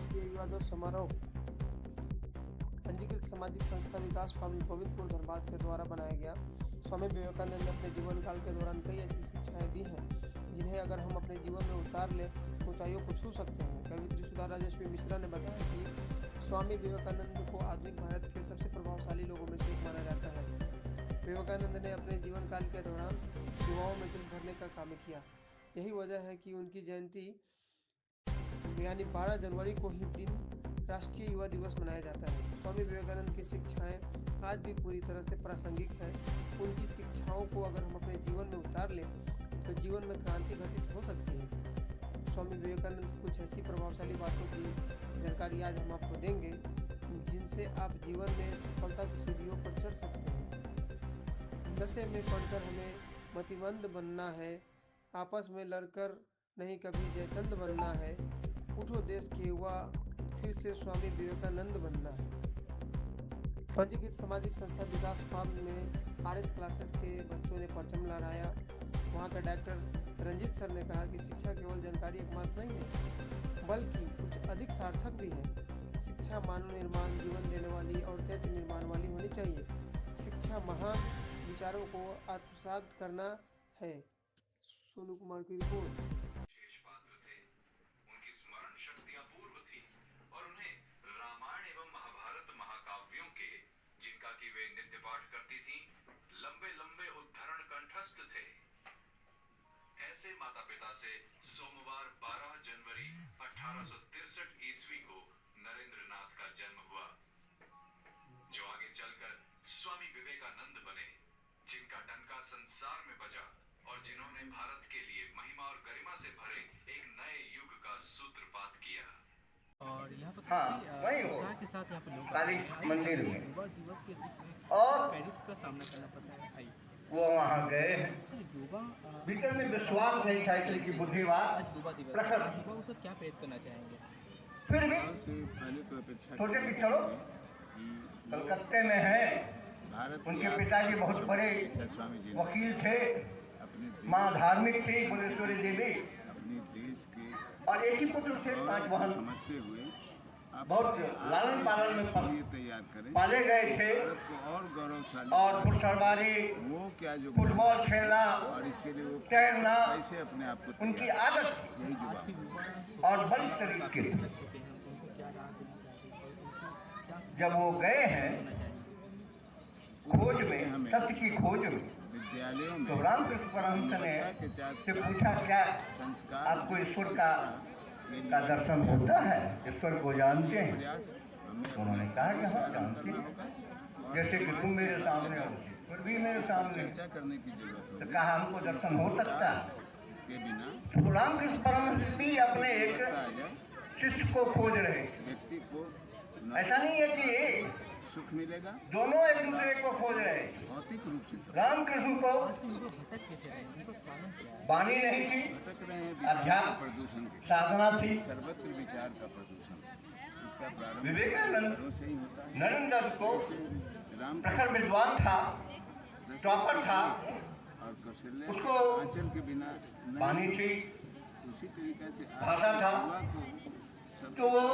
राष्ट्रीय युवा दिवस समारोह पंजीकृत सामाजिक संस्था विकास फार्म गोविंदपुर धनबाद के द्वारा बनाया गया। स्वामी विवेकानंद ने अपने जीवन काल के दौरान कई ऐसी शिक्षाएं दी हैं जिन्हें अगर हम अपने जीवन में उतार लें ऊंचाइयों को छू सकते हैं। कवियत्री सुधा राजस्वी मिश्रा ने बताया कि स्वामी विवेकानंद को आधुनिक भारत के सबसे प्रभावशाली लोगों में से एक माना जाता है। विवेकानंद ने अपने जीवन काल के दौरान युवाओं में दिल भरने का काम किया। यही वजह है कि उनकी जयंती यानी 12 जनवरी को ही दिन राष्ट्रीय युवा दिवस मनाया जाता है। स्वामी विवेकानंद की शिक्षाएं आज भी पूरी तरह से प्रासंगिक हैं। उनकी शिक्षाओं को अगर हम अपने जीवन में उतार लें तो जीवन में क्रांति घटित हो सकती है। स्वामी विवेकानंद की कुछ ऐसी प्रभावशाली बातों की जानकारी आज हम आपको देंगे जिनसे आप जीवन में सफलता की सीढ़ियों पर चढ़ सकते हैं। नशे में पड़कर हमें मतिमंद बनना है, आपस में लड़कर नहीं कभी जयचंद बनना है। उठो देश के युवा, फिर से स्वामी विवेकानंद बनना है। पंजीकृत सामाजिक संस्था विकास फार्म में आरएस क्लासेस के बच्चों ने परचम लहराया। वहाँ का डॉक्टर रंजीत सर ने कहा कि शिक्षा केवल जानकारी एकमात्र नहीं है बल्कि कुछ अधिक सार्थक भी है। शिक्षा मानव निर्माण, जीवन देने वाली और चैत्य निर्माण वाली होनी चाहिए। शिक्षा महान विचारों को आत्मसात करना है। सोनू कुमार की रिपोर्ट। जिनका कि वे नित्य पाठ करती थीं, लंबे लंबे उद्धरण कंठस्थ थे। ऐसे माता पिता से सोमवार 12 जनवरी 1863 ईस्वी को नरेंद्रनाथ का जन्म हुआ, जो आगे चलकर स्वामी विवेकानंद बने, जिनका डंका संसार में बजा और जिन्होंने भारत के लिए महिमा और गरिमा से भरे एक नए युग का सूत्रपात किया। और यहाँ पर वही उत्साह के साथ यहाँ पर लोग काली मंदिर में युवा दिवस के बीच में और प्रेरित का सामना करना पड़ता है। आइए वो वहाँ गए हैं। युवा भीतर में विश्वास नहीं था, इसलिए कि बुद्धिवाद आज युवा दिवस प्रखर। युवाओं से क्या प्रेरित करना चाहेंगे? फिर भी सोचे कि चलो कलकत्ते में है, उनके पिताजी बहुत बड़े वकील थे, माँ धार्मिक थी बुलेश्वरी देवी, और एक ही पुत्र से 5 बहन समझते हुए बहुत लालन पालन में तैयार करें, पाले गए थे। और गौरवशाली और फुटबॉलबाजी, वो क्या जो फुटबॉल खेलना और इसके लिए वो तैरना कैसे अपने आप को उनकी आदत थी यही जुबान और बड़ी शरीर के थे। जब वो गए हैं खोज में, सत्य की खोज में, विद्यालयों में तो रामकृष्ण परमहंस ने से पूछा क्या संस्कार आपको ईश्वर का दर्शन होता है, ईश्वर को जानते हैं? उन्होंने कहा कि हाँ जानते हैं, जैसे कि तुम मेरे सामने हो, ईश्वर भी मेरे सामने। चर्चा करने की जरूरत तो कहा हमको दर्शन हो सकता है के बिना तो रामकृष्ण परमहंस भी अपने एक शिष्य को खोज रहे थे। व्यक्ति को ऐसा नहीं है कि सुख मिलेगा, दोनों एक दूसरे को खोज रहे थे। भौतिक रूप से रामकृष्ण को भटक कैसे रहे, उनका कारण क्या है? वाणी नहीं थी, भटक रहे हैं विचार अध्यात्म प्रदूषण के, साधना थी। सर्वत्र विचार का प्रदूषण, इसका प्रारंभ विवेकानंद घरों से ही होता है। नरेंद्र को राम प्रखर विद्वान था, टॉपर था, और कौशल्य उसको आंचल के बिना नहीं, वाणी थी, उसी तरीके से भाषा था। सब तो वो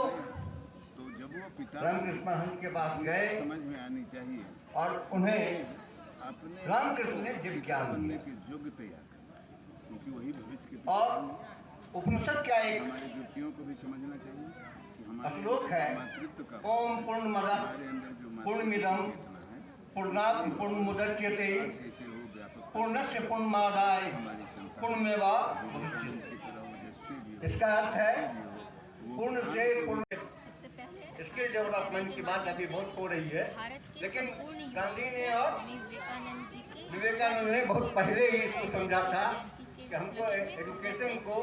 तो जब वो पिता रामकृष्ण परमहंस के पास गए समझ में आनी चाहिए और उन्हें अपने रामकृष्ण ने दिव्य ज्ञान बनने दिया। के योग्य तैयार करना, क्योंकि वही भविष्य के और उपनिषद का एक हमारी युक्तियों को भी समझना चाहिए कि हमारे श्लोक है, मातृत्व का ओम पूर्णमदः हमारे अंदर जो पूर्णमिदं चेतना है पूर्णात् पूर्णमुदच्यते कैसे वो व्यापक पूर्णस्य पूर्णमादाय हमारी संसार पूर्णमेवावशिष्यते। की तरह ओजस्वी भी हो, इसका अर्थ है वो पूर्ण से पूर्ण। सबसे पहले स्किल डेवलपमेंट की बात अभी बहुत हो रही है, भारत के लेकिन संपूर्ण युवाओं गांधी ने को और स्वामी विवेकानंद जी के विवेकानंद ने बहुत पहले ही इसको समझा था कि हमको एजुकेशन को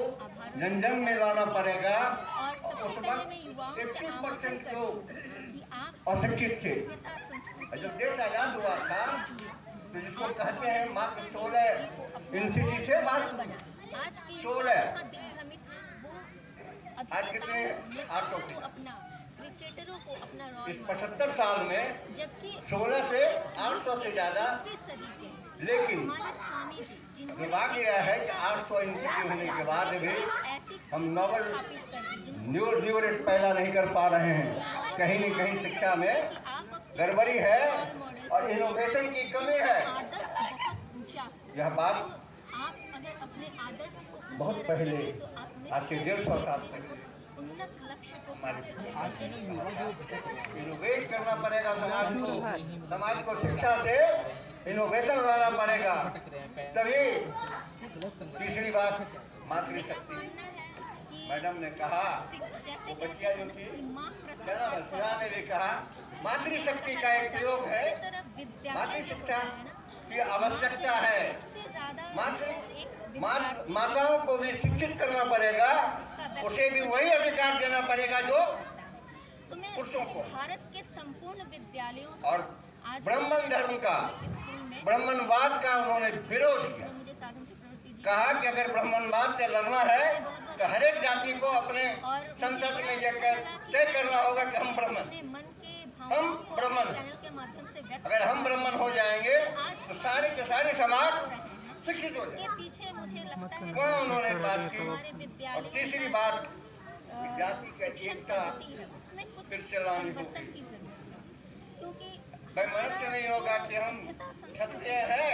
जन जन में लाना पड़ेगा। और सबसे पहले मैं युवाओं से 80% आह्वान लोग करूंगी कि आप अशिक्षित थे। सभ्यता, संस्कृति जब देश आजाद हुआ था से जुड़े। तो जिसको आप कहते हैं मात्र जी 16 को अपना इंस्टीट्यूट थे भारत में। बना। आज के 16 युवा दिग्भ्रमित वो आज कितने? 800 को अपना क्रिकेटरों को अपना इस रोल 75 साल में जबकि 16 से 800 से ज़्यादा 20वीं सदी के लेकिन हमारे स्वामी जी जिन्होंने दुर्भाग्य यह है कि 800 इंच की होने के बाद भी ऐसी हम नॉवल स्थापित कर दी जिनको न्यू रेट पैदा नहीं कर पा रहे हैं। कहीं न कहीं शिक्षा में कि आप अपने गड़बड़ी है रोल मॉडल और इनोवेशन की कमी है। आदर्श बहुत ऊंचा है। यह बात तो आप अगर अपने आदर्श को ऊंचा बहुत पहले, रखेंगे तो आप आज से निश्चित 150 साल रूप से पहले उस उन्नत लक्ष्य को हमारे प्राप्त करेंगे। इनोवेट करना पड़ेगा समाज को शिक्षा से इनोवेशन लाना पड़ेगा। तभी तीसरी बात मेरा मातृशक्ति। मानना है कि मैडम ने कहा, जैसे वो कहते बच्चिया हैं जो थी, कि माँ प्रथम क्या नाम है, पाठशाला, सुधा ने भी कहा मातृशक्ति का एक प्रयोग है। उसी तरह विद्यालय जो मातृशिक्षा होता है ना, की आवश्यकता है। सबसे ज्यादा मातृ जो एक विद्यार्थी माताओं को भी शिक्षित करना पड़ेगा, उसे भी वही अधिकार देना पड़ेगा जो तो मैं पुरुषों को। भारत के संपूर्ण विद्यालयों से और आज ब्राह्मण धर्म का, स्कूल में ब्राह्मणवाद का उन्होंने विरोध किया। मुझे साधन चक्रवर्ती जी कहा कि अगर ब्राह्मणवाद से लड़ना है तो हर एक जाति को अपने और संसद में यह तय करना होगा कि हम ब्राह्मण, अपने मन के भावनाओं को ब्राह्मण। चैनल के माध्यम से व्यक्त अगर हम ब्राह्मण हो जाएंगे तो सारे के सारे समाज हो रहे हैं। शिक्षित हो इसके जाएंगे। पीछे मुझे लगता है वहाँ उन्होंने बात की। हमारे और विद्यालयों तीसरी का बात, जो, विद्यार्थी का शिक्षण एकता पद्धति है उसमें कुछ फिर चलानी होगी। परिवर्तन की जरूरत है क्योंकि भाई मनुष्य नहीं होगा कि हम क्षत्रिय हैं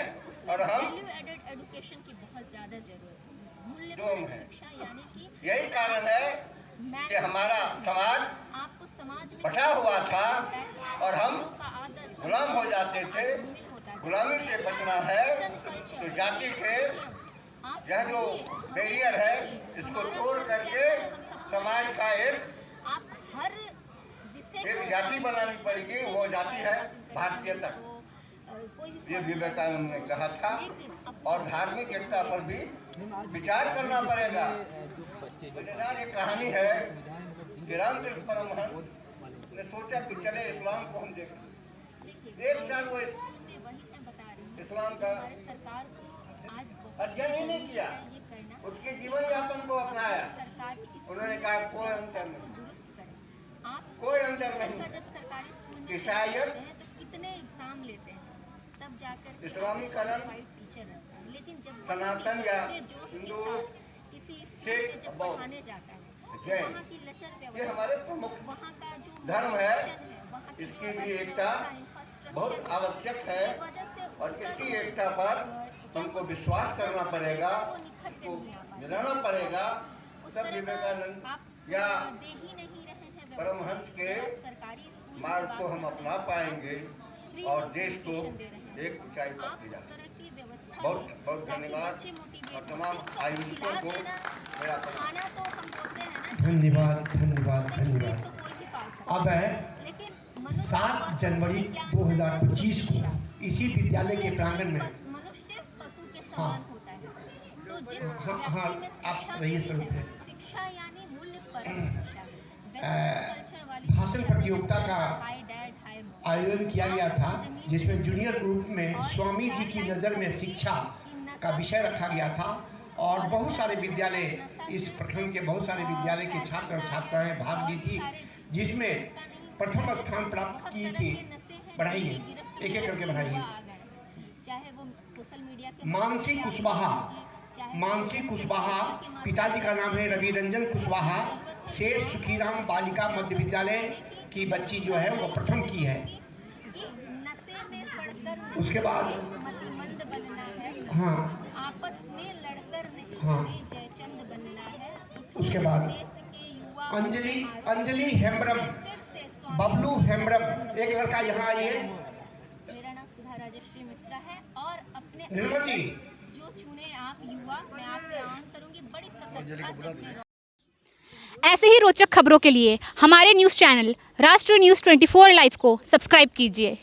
और हम वैल्यू एडेड एजुकेशन की बहुत ज्यादा जरूरत है। मूल्य जो परक है। शिक्षा यानी कि यही कारण है कि हमारा समाज आपको समाज में बटा हुआ था और हम लोगों का आदर गुलाम हो जाते थे। सम्मान होता है। गुलामी से बचना है तो जाति के यह जो बैरियर है इसको तोड़ करके समाज का आप हर विषय एक जाति बनानी पड़ेगी। वो जाति है भारतीयता। ये विवेकानंद ने कहा था। और धार्मिक एकता पर भी विचार करना पड़ेगा। मजेदार एक कहानी है कि रामकृष्ण परमहंस ने सोचा कि चले इस्लाम को हम देखें। एक साल वो इस्लाम का सरकार को आज अध्ययन ही नहीं किया, ये करना उसके जीवन यापन को अपनाया। सरकार की इस उन्होंने कहा कोई अंतर को नहीं, दुरुस्त करें। आप कोई अंतर बच्चों नहीं। का जब सरकारी स्कूल में ईसाइयत, जाते हैं तो कितने एग्जाम लेते हैं तब जाकर के इस्लामीकरण, टीचर रहता है। लेकिन जब सनातन टीचर या अपने जोश के हिंदू, साथ किसी स्कूल सिख, में जब बौद्ध, पढ़ाने जाता है तो जैन, वहाँ की लचर ये व्यवस्था, हमारे प्रमुख वहाँ का जो धर्म है, motivation वहाँ की इसकी जो भी एकता infrastructure बहुत है, आवश्यक उसकी है। वजह से और उनका इसकी जो, एकता पर हमको विश्वास करना पड़ेगा, वो निखर के इसको नहीं आ पाता। मिलाना पड़ेगा। उस तब तरह का विवेकानंद आप या दे ही नहीं रहे हैं व्यवस्था। परमहंस के आप सरकारी स्कूल में मार्ग बात को हम करते अपना हैं, पाएंगे फ्री और में देश को education दे रहे हैं। एक ऊंचाई पर आप ले उस जाएंगे। तरह की व्यवस्था बहुत दें बहुत ताकि धन्यवाद बच्चे motivate और हों। तमाम सिर्फ आयोजकों खिला को देना, मेरा खाना तो हम बोलते हैं ना, धन्यवाद धन्यवाद पेट धन्यवाद। तो कोई भी पाल सकता अब है है। लेकिन मनुष्य 7 और जनवरी पशु में क्या अंतर है? 2025 शिक्षा। को इसी विद्यालय के प्रांगण में मनुष्य पशु के समान होता है। तो जिस हाँ, व्यक्ति में आप शिक्षा रहिए नहीं स्वरूप है, है। शिक्षा यानी मूल्य परक शिक्षा, वेस्टर्न कल्चर वाली भाषण शिक्षा, प्रतियोगिता का हाई डैड हाई मॉम। आयोजन किया गया था जिसमें जूनियर ग्रुप में और स्वामी जी की नज़र में शिक्षा का विषय रखा गया था और बहुत सारे विद्यालय, इस प्रखंड के बहुत सारे विद्यालय के छात्र और छात्राएं भाग ली थी, जिसमें प्रथम स्थान प्राप्त की थी। बढ़ाइए, एक एक करके बढ़ाइए। चाहे वो सोशल मीडिया के मानसी कुशवाहा, मानसी कुशवाहा, पिताजी का नाम है रवि रंजन कुशवाहा, शेर सुखीराम बालिका मध्य विद्यालय की बच्ची जो है वो प्रथम की है। नशे में पढ़कर उसके बाद मतिमंद बनना है, हाँ, आपस में लड़कर नहीं हाँ। हमें जयचंद बनना है। उसके बाद देश के युवा अंजलि हेम्ब्रम, फिर से स्वामी, बबलू हेम्ब्रम, एक लड़का यहाँ आइए। मेरा नाम सुधा राजश्री मिश्रा है और अपने निर्मल जी। जो चुने आप युवा, मैं आपसे आह्वान करूंगी बड़ी सतर्कता से अपने ऐसे ही रोचक खबरों के लिए हमारे न्यूज़ चैनल राष्ट्रीय न्यूज़ 24 लाइव को सब्सक्राइब कीजिए।